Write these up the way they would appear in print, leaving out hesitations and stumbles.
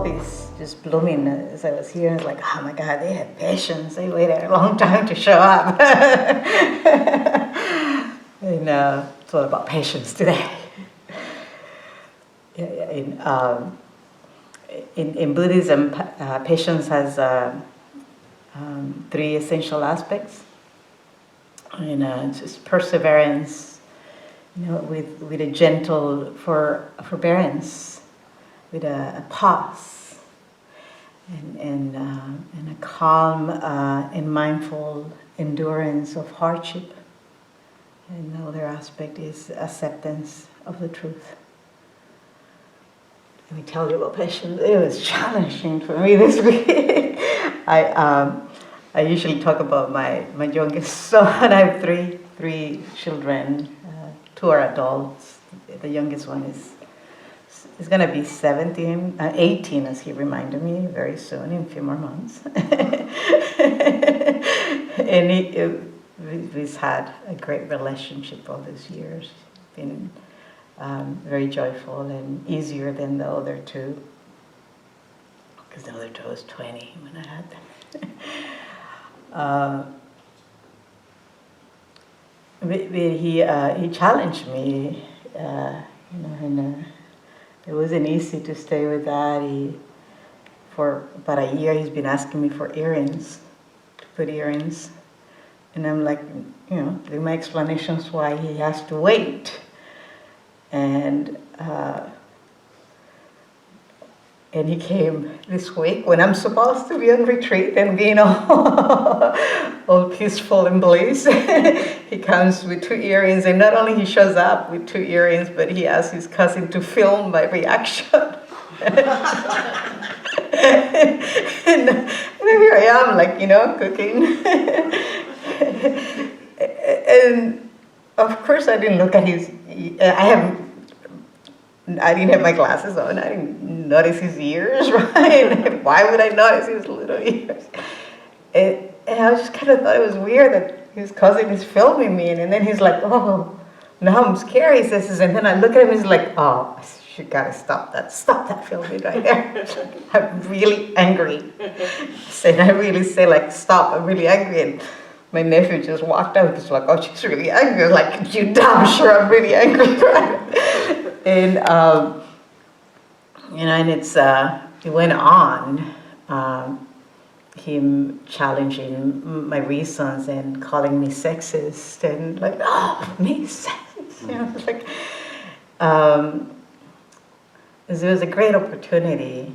poppies just blooming as I was here. And it's like, oh my God, they have patience. They waited a long time to show up. And it's all about patience today. In Buddhism, patience has 3 essential aspects. And just perseverance, with a gentle forbearance, with a pause, and a calm and mindful endurance of hardship. And the other aspect is acceptance of the truth. Let me tell you about patience. It was challenging for me this week. I usually talk about my youngest son. I have three children. 2 are adults. The youngest one is going to be 18, as he reminded me, very soon, in a few more months. And we've had a great relationship all these years. Been very joyful and easier than the other 2, because the other 2 was 20 when I had them. He challenged me, and it wasn't easy to stay with that. For about a year, he's been asking me for earrings, to put earrings, and I'm like, doing my explanations why he has to wait, and he came this week when I'm supposed to be on retreat and being all peaceful and bliss. He comes with 2 earrings, and not only he shows up with 2 earrings, but he asks his cousin to film my reaction. And here I am, cooking. And of course I didn't look at his, I didn't have my glasses on. I didn't notice his ears, right? Why would I notice his little ears? And I just kind of thought it was weird that his cousin is filming me. And then he's like, oh, now I'm scared, he says. And then I look at him, he's like, oh, you gotta stop that filming right there. I'm really angry. And I really say, stop, I'm really angry. And my nephew just walked out. He's like, oh, she's really angry. I was like, you damn sure I'm really angry, right? And, and it went on, him challenging my reasons and calling me sexist and me sexist, it was a great opportunity,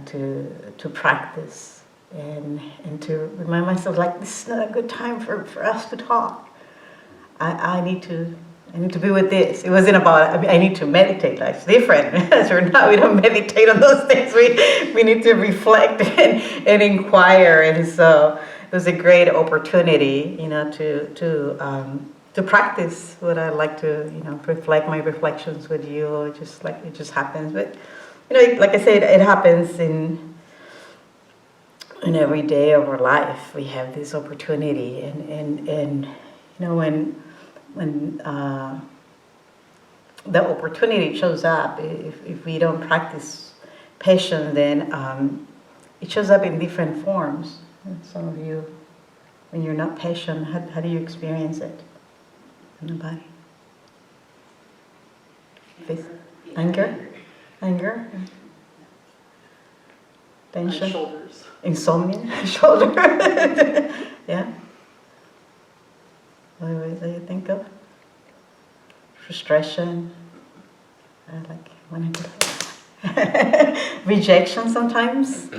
to practice and to remind myself, this is not a good time for us to talk. I need to be with this. It wasn't about, I need to meditate. It's different. We don't meditate on those things. We need to reflect and inquire. And so it was a great opportunity, to practice what I like to, reflect my reflections with you. Just like it just happens. But, like I said, it happens in every day of our life. We have this opportunity. And when the opportunity shows up, if we don't practice patience, then it shows up in different forms. And some of you, when you're not patient, how do you experience it in the body? Anger? Tension? Shoulders. Insomnia? Shoulder? Yeah? What do you think of? Frustration. Rejection sometimes.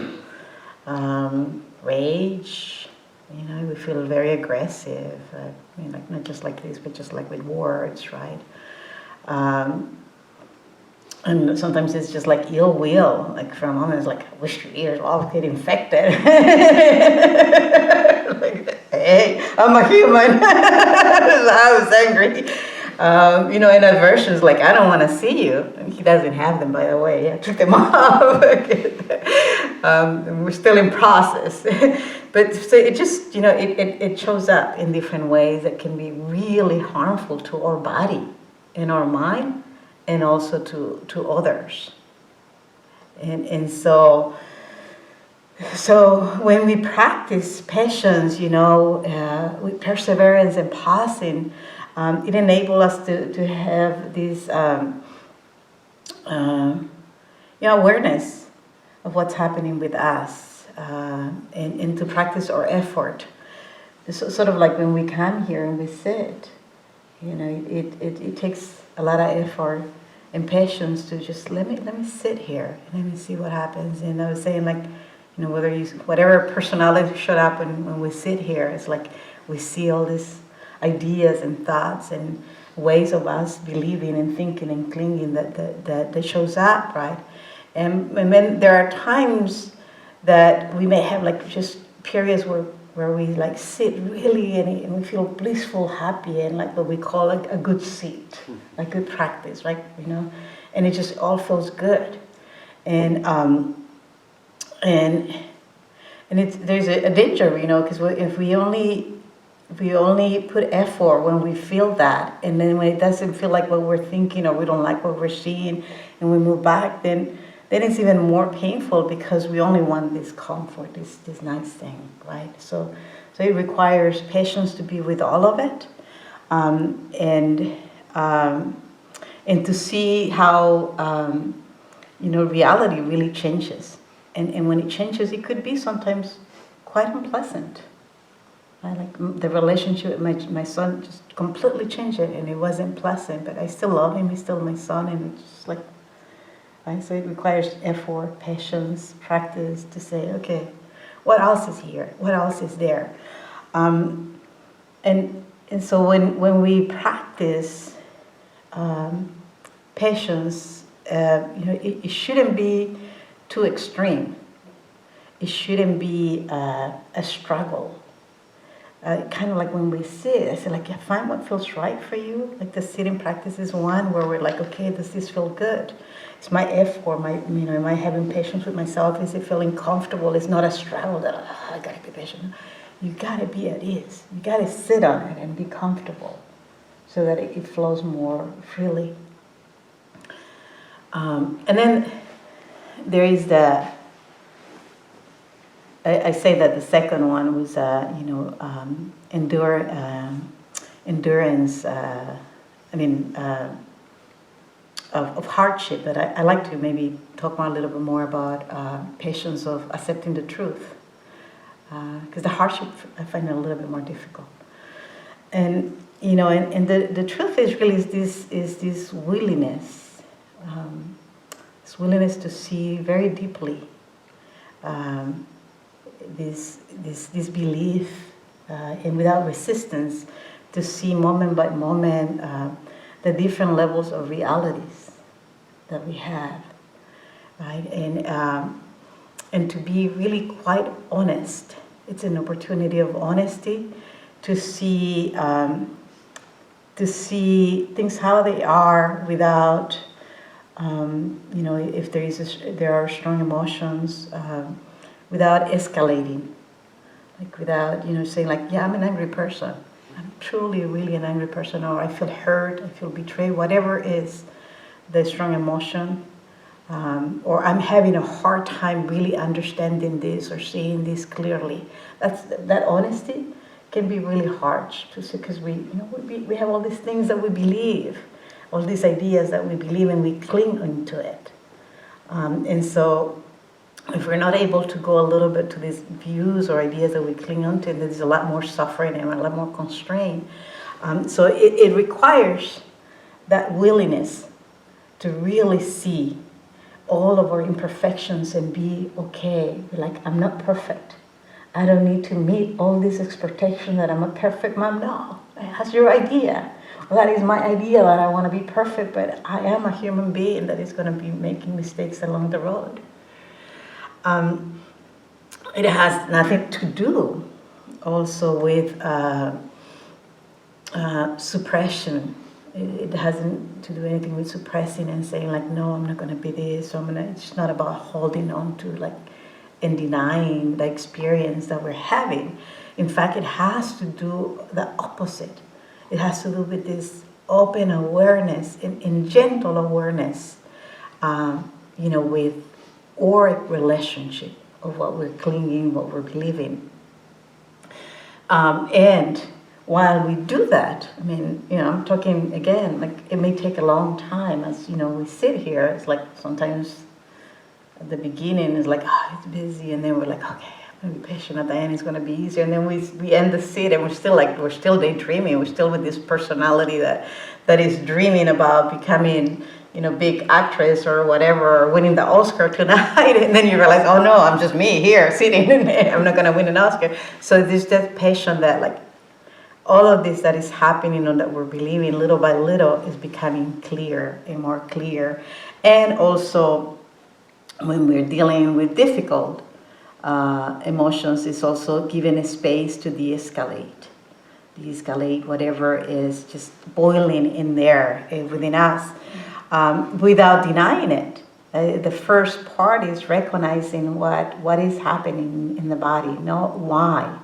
Rage. We feel very aggressive. Not just like this, but just like with words, right? And sometimes it's just like ill will. For a moment, it's like, I wish your ears all get infected. Hey, I'm a human. I was angry. And aversions, I don't want to see you. He doesn't have them, by the way. I took them off. We're still in process. But so it just, it shows up in different ways that can be really harmful to our body and our mind, and also to others. And so when we practice patience, with perseverance and pausing, it enables us to have this awareness of what's happening with us, and to practice our effort. It's sort of like when we come here and we sit, it takes a lot of effort and patience to just let me sit here and let me see what happens. And I was saying, like, whatever personality showed up when we sit here, it's like we see all these ideas and thoughts and ways of us believing and thinking and clinging that shows up, right? And then there are times that we may have like just periods where we like sit really and we feel blissful, happy, and like what we call like a good seat, like good practice, right? And it just all feels good. And there's a danger, because if we only put effort when we feel that, and then when it doesn't feel like what we're thinking or we don't like what we're seeing, and we move back, then it's even more painful because we only want this comfort, this nice thing, right? So it requires patience to be with all of it, and to see how reality really changes, and when it changes, it could be sometimes quite unpleasant. Like the relationship with my son just completely changed it, and it wasn't pleasant, but I still love him. He's still my son, and it's just like, so it requires effort, patience, practice to say, okay, what else is here? What else is there? And so when we practice patience, it shouldn't be too extreme. It shouldn't be a struggle. Kind of like when we sit, I say, like, find what feels right for you. Like the sitting practice is one where we're like, okay, does this feel good? It's my effort, am I having patience with myself? Is it feeling comfortable? It's not a struggle that I gotta be patient. You gotta be at ease. You gotta sit on it and be comfortable so that it flows more freely. And then there is I say that the second one was, endurance, of hardship. But I like to maybe talk a little bit more about patience of accepting the truth. Because the hardship, I find it a little bit more difficult. And, and the truth is really this willingness, to see very deeply, this belief, and without resistance, to see moment by moment the different levels of realities that we have, right? And to be really quite honest. It's an opportunity of honesty to see things how they are without, if there are strong emotions. Without escalating, like without, saying like, yeah, I'm an angry person. I'm truly, really an angry person, or I feel hurt, I feel betrayed, whatever is the strong emotion, or I'm having a hard time really understanding this or seeing this clearly. That honesty can be really harsh to see, because we have all these things that we believe, all these ideas that we believe, and we cling into it. And so, if we're not able to go a little bit to these views or ideas that we cling onto, there's a lot more suffering and a lot more constraint. So it requires that willingness to really see all of our imperfections and be okay. Like, I'm not perfect. I don't need to meet all these expectations that I'm a perfect mom. No, that's your idea. Well, that is my idea that I want to be perfect, but I am a human being that is going to be making mistakes along the road. It has nothing to do also with suppression. It hasn't to do anything with suppressing and saying like, no, I'm not going to be this. It's not about holding on to like and denying the experience that we're having. In fact, it has to do the opposite. It has to do with this open awareness and gentle awareness, with or relationship of what we're clinging, what we're believing. And while we do that, I mean, I'm talking again, like it may take a long time as, we sit here. It's like sometimes at the beginning it's like, oh, it's busy. And then we're like, okay, I'm going to be patient. At the end, it's going to be easier. And then we end the sit and we're still daydreaming. We're still with this personality that is dreaming about becoming, big actress or whatever, or winning the Oscar tonight. And then you realize, oh no, I'm just me here sitting in there. I'm not going to win an Oscar. So there's that passion that like all of this that is happening and that we're believing little by little is becoming clear and more clear. And also when we're dealing with difficult emotions, it's also giving a space to de-escalate whatever is just boiling in there within us, without denying it. The first part is recognizing what is happening in the body, not why.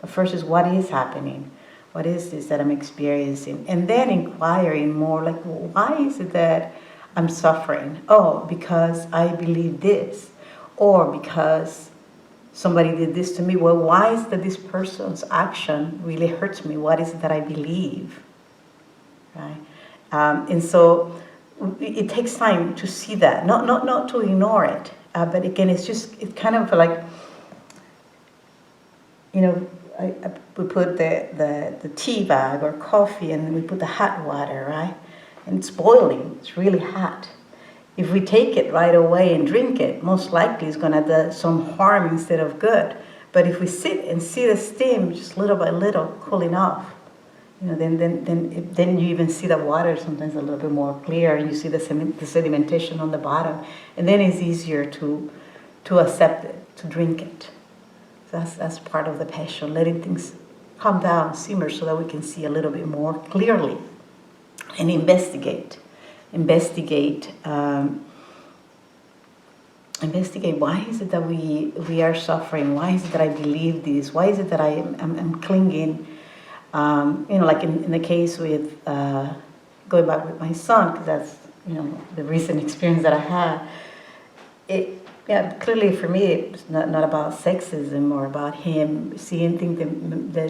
But first is what is happening. What is this that I'm experiencing? And then inquiring more like, why is it that I'm suffering? Oh, because I believe this. Or because somebody did this to me. Well, why is that this person's action really hurts me? What is it that I believe? Right? And so it takes time to see that, not to ignore it. But again, it's kind of like, we put the tea bag or coffee and we put the hot water, right? And it's boiling, it's really hot. If we take it right away and drink it, most likely it's going to do some harm instead of good. But if we sit and see the steam just little by little cooling off, then you even see the water sometimes a little bit more clear, and you see the sedimentation on the bottom, and then it's easier to accept it, to drink it. So that's part of the passion, letting things calm down, simmer, so that we can see a little bit more clearly and investigate why is it that we are suffering? Why is it that I believe this? Why is it that I'm clinging? Like in the case with going back with my son, because that's the recent experience that I had. Clearly for me it's not about sexism or about him seeing things that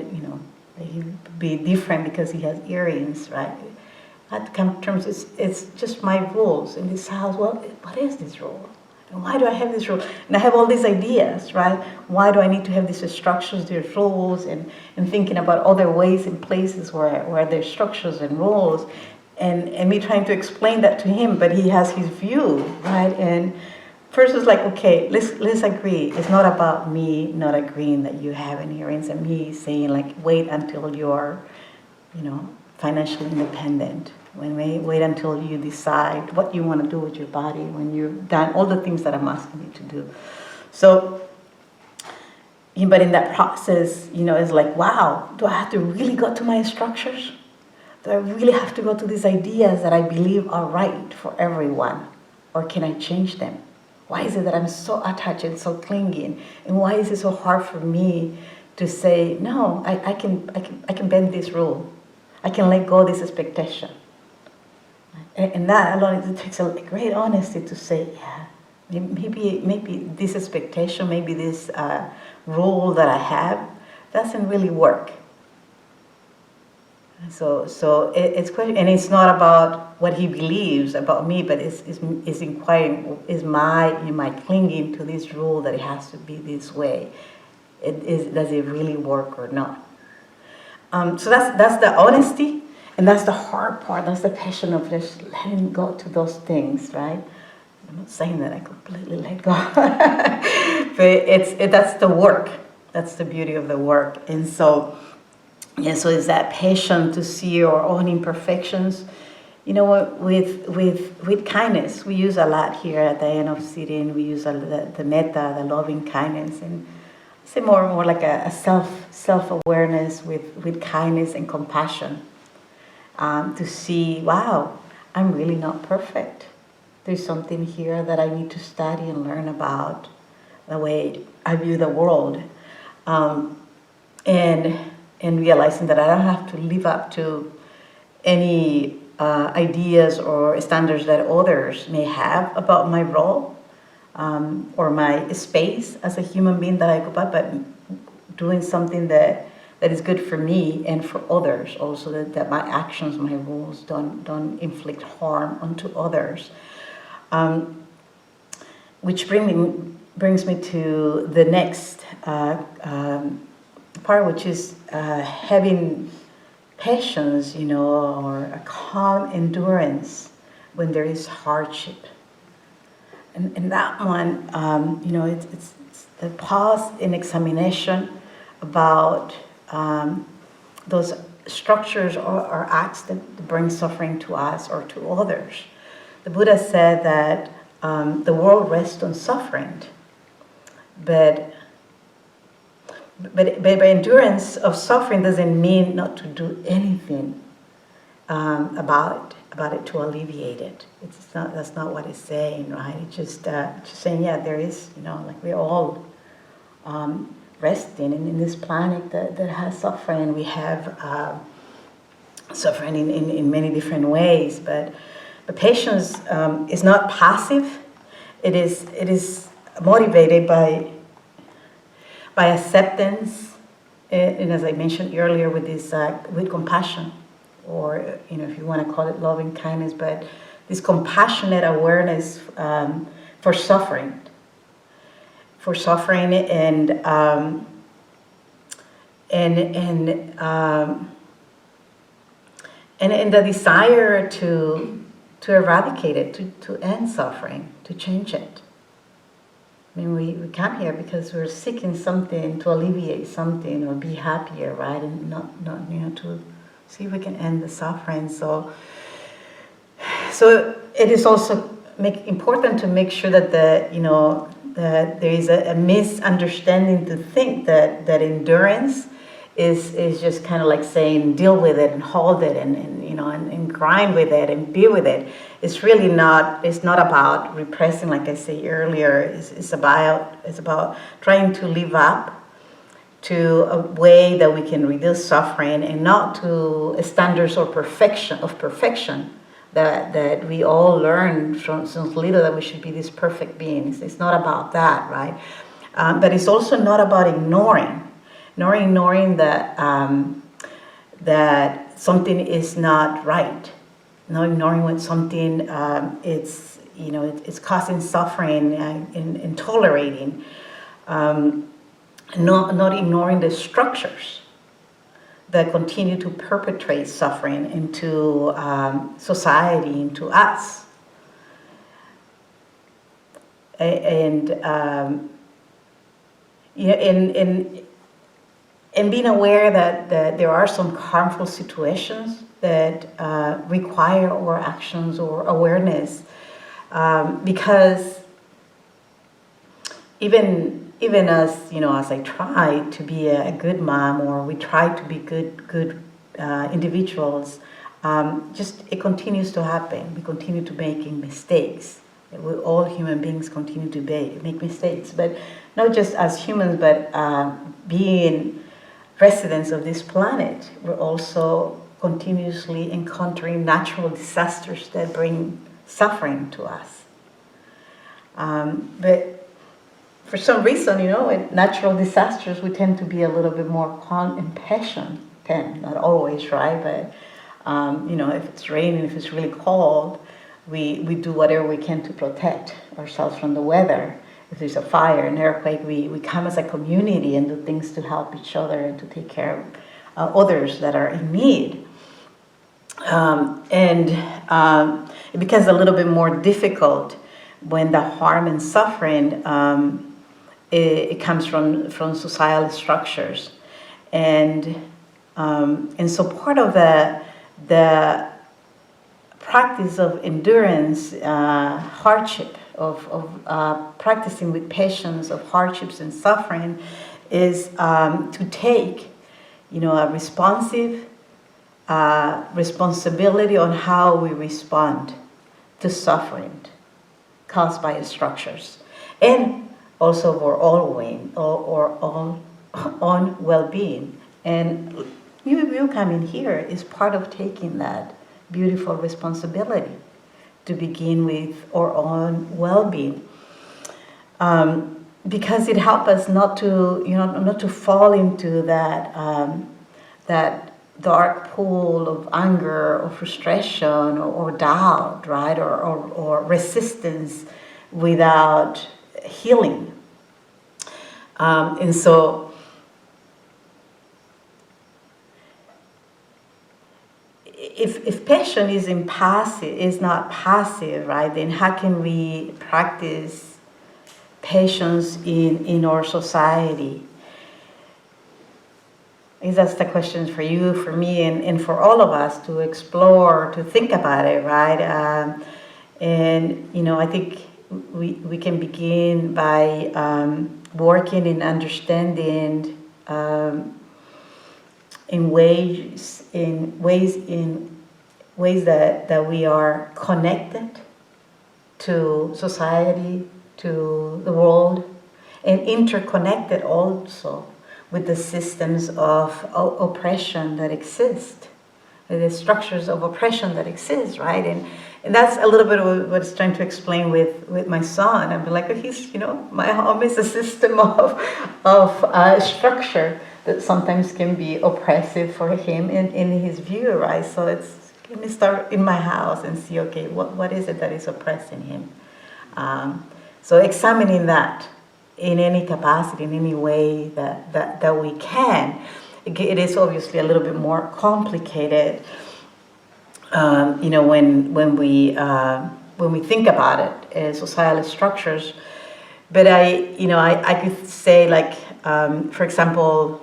he would be different because he has earrings, right? At come to terms, it's just my rules in this house. Well, what is this rule? And why do I have this rule? And I have all these ideas, right? Why do I need to have these structures, these rules, and thinking about other ways and places where there's structures and rules, and me trying to explain that to him, but he has his view, right? And first it's like, okay, let's agree. It's not about me not agreeing that you have an earrings, and me saying like, wait until you're, financially independent. Wait until you decide what you want to do with your body, when you've done all the things that I'm asking you to do. So, but in that process, it's like, wow, do I have to really go to my structures? Do I really have to go to these ideas that I believe are right for everyone? Or can I change them? Why is it that I'm so attached and so clinging? And why is it so hard for me to say, no, I can bend this rule. I can let go of this expectation. And that alone, it takes a great honesty to say, yeah, maybe this expectation, maybe this rule that I have doesn't really work. So it's quite, and it's not about what he believes about me, but it's inquiring, am I clinging to this rule that it has to be this way? Does it really work or not? So that's the honesty. And that's the hard part. That's the passion of just letting go to those things, right? I'm not saying that I completely let go, but that's the work. That's the beauty of the work. And so, so it's that passion to see our own imperfections. With kindness, we use a lot here at the end of sitting. We use the metta, the loving kindness, and say more like a self-awareness with kindness and compassion. To see, wow, I'm really not perfect. There's something here that I need to study and learn about the way I view the world. And realizing that I don't have to live up to any ideas or standards that others may have about my role. or my space as a human being that I occupy, but doing something that is good for me and for others also, that my actions, my rules don't inflict harm onto others. Which brings me to the next part, which is having patience, or a calm endurance when there is hardship. And that one, it's the pause in examination about those structures or acts that bring suffering to us or to others. The Buddha said that the world rests on suffering, but endurance of suffering doesn't mean not to do anything about it to alleviate it. That's not what it's saying, right? It's just saying, there is, like we're all resting in this planet that has suffering. We have suffering in many different ways, but patience is not passive. It is motivated by acceptance, and as I mentioned earlier, with compassion, or if you want to call it loving kindness, but this compassionate awareness for suffering, and the desire to eradicate it, to end suffering, to change it. I mean, we come here because we're seeking something to alleviate something or be happier, right? And not to see if we can end the suffering. So it is also important to make sure that that there is a misunderstanding to think that endurance is just kind of like saying deal with it and hold it and grind with it and be with it. It's really not. It's not about repressing, like I said earlier. It's about trying to live up to a way that we can reduce suffering, and not to standards of perfection that we all learn since little, that we should be these perfect beings. It's not about that, right? But it's also not about ignoring that something is not right. Not ignoring when something it's causing suffering and tolerating. Not ignoring the structures that continue to perpetrate suffering into society, into us. And being aware that there are some harmful situations that require our actions or awareness, because even as I try to be a good mom, or we try to be good individuals, it continues to happen. We continue to making mistakes. We all human beings continue to make mistakes, but not just as humans, but being residents of this planet, we're also continuously encountering natural disasters that bring suffering to us. But for some reason, in natural disasters, we tend to be a little bit more calm and patient. Not always, right? But if it's raining, if it's really cold, we do whatever we can to protect ourselves from the weather. If there's a fire, an earthquake, we come as a community and do things to help each other and to take care of others that are in need. It becomes a little bit more difficult when the harm and suffering it comes from societal structures, and so part of the practice of endurance, hardship, of practicing with patience of hardships and suffering, is to take, a responsibility on how we respond to suffering caused by structures, and also for all own well-being. And you coming here is part of taking that beautiful responsibility to begin with our own well-being. because it helps us not to fall into that dark pool of anger or frustration or doubt, right, or resistance without healing. And so if passion is not passive, right, then how can we practice patience in our society? I guess that's the question for you, for me, and for all of us to explore, to think about it, right? And I think we can begin by working in understanding in ways that we are connected to society, to the world, and interconnected also with the systems of oppression that exist, the structures of oppression that exist, right? And that's a little bit of what I'm trying to explain with my son. I'm like, my home is a system of structure that sometimes can be oppressive for him in his view, right? So let me start in my house and see, okay, what is it that is oppressing him? So examining that in any capacity, in any way that we can. It is obviously a little bit more complicated, when we think about it, societal structures. But I could say, like, for example,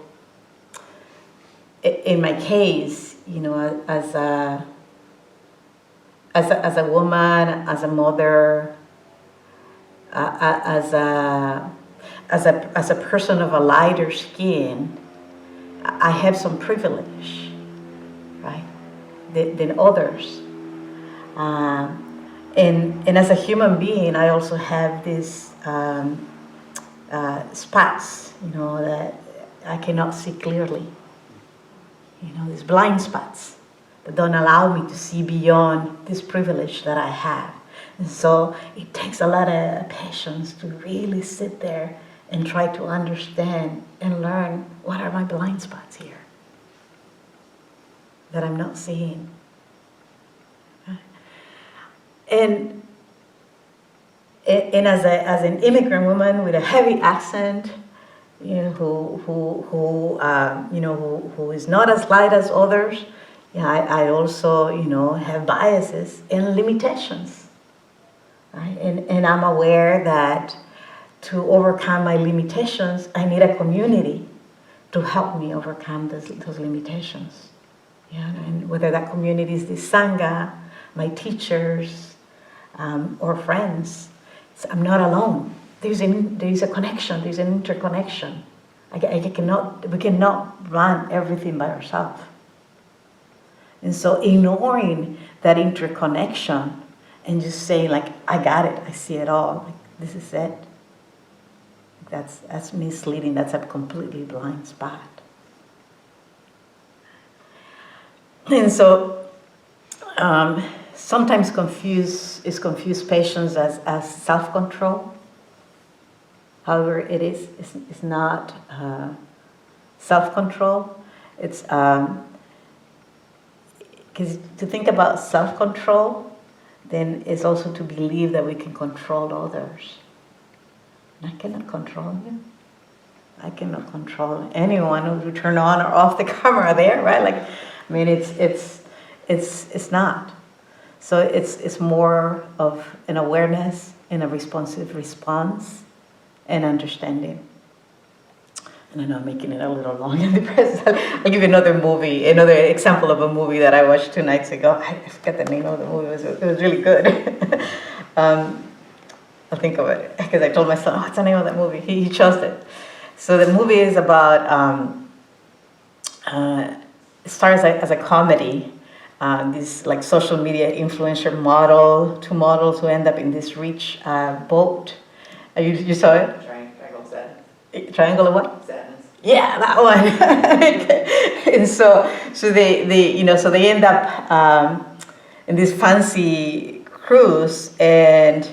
in my case, as a woman, as a mother, as a person of a lighter skin, I have some privilege, right, than others. And as a human being, I also have these spots, that I cannot see clearly. These blind spots that don't allow me to see beyond this privilege that I have. And so it takes a lot of patience to really sit there and try to understand and learn, what are my blind spots here that I'm not seeing. And as an immigrant woman with a heavy accent, who is not as light as others, I also have biases and limitations, right? And I'm aware that to overcome my limitations, I need a community to help me overcome those limitations. And whether that community is the Sangha, my teachers, or friends, I'm not alone. There's a connection, there's an interconnection. We cannot run everything by ourselves. And so ignoring that interconnection and just saying, like, I got it, I see it all, like, this is it. That's misleading. That's a completely blind spot. And so sometimes confuse patience as self-control. However, it's not self-control. It's because to think about self-control, then is also to believe that we can control others. I cannot control you. I cannot control anyone who turn on or off the camera there, right? Like, I mean, it's not. So it's more of an awareness and a responsive response and understanding. And I know I'm making it a little long in the press. I'll give you another example of a movie that I watched 2 nights ago. I forget the name of the movie. It was really good. I'll think of it, because I told my son, what's the name of that movie? He chose it. So the movie is about, it starts as a comedy. This like social media influencer two models who end up in this rich boat. You saw it? Triangle Sadness. Triangle of what? Sadness. Yeah, that one. And so they end up in this fancy cruise, and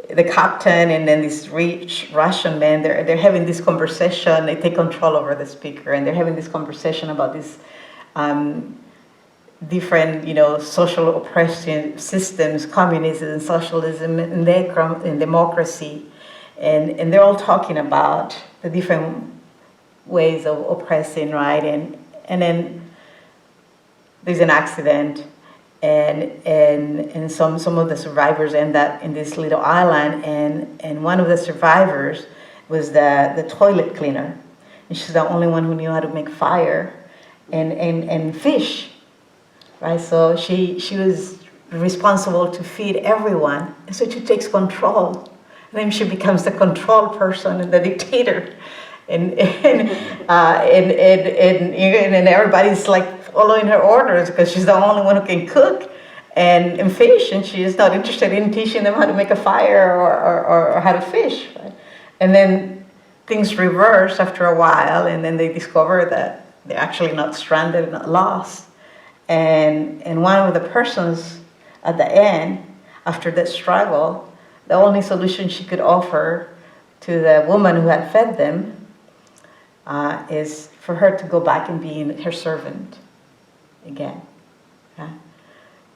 the captain and then this rich Russian man, they're having this conversation. They take control over the speaker, and they're having this conversation about this different, social oppression systems, communism, socialism, and democracy, and they're all talking about the different ways of oppressing, right? And then there's an accident, and some of the survivors end up in this little island, and one of the survivors was the toilet cleaner, and she's the only one who knew how to make fire and fish, right? So she was responsible to feed everyone, and so she takes control, and then she becomes the control person and the dictator, and everybody's like following her orders because she's the only one who can cook and fish, and she's not interested in teaching them how to make a fire or how to fish, right? And then things reverse after a while, and then they discover that they're actually not stranded, not lost. And one of the persons at the end, after that struggle, the only solution she could offer to the woman who had fed them is for her to go back and be her servant again.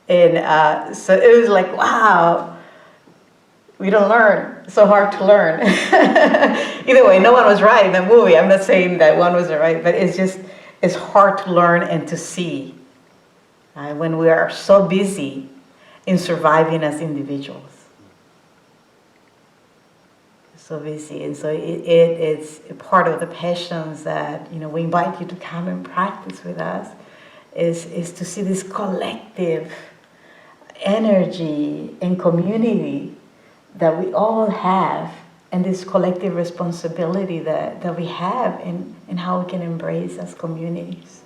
And so it was like, wow, we don't learn. It's so hard to learn. Either way, no one was right in the movie. I'm not saying that one was right, but it's hard to learn and to see when we are so busy in surviving as individuals. So busy, and so it's part of the passions that we invite you to come and practice with us is to see this collective energy and community that we all have, and this collective responsibility that we have in how we can embrace as communities.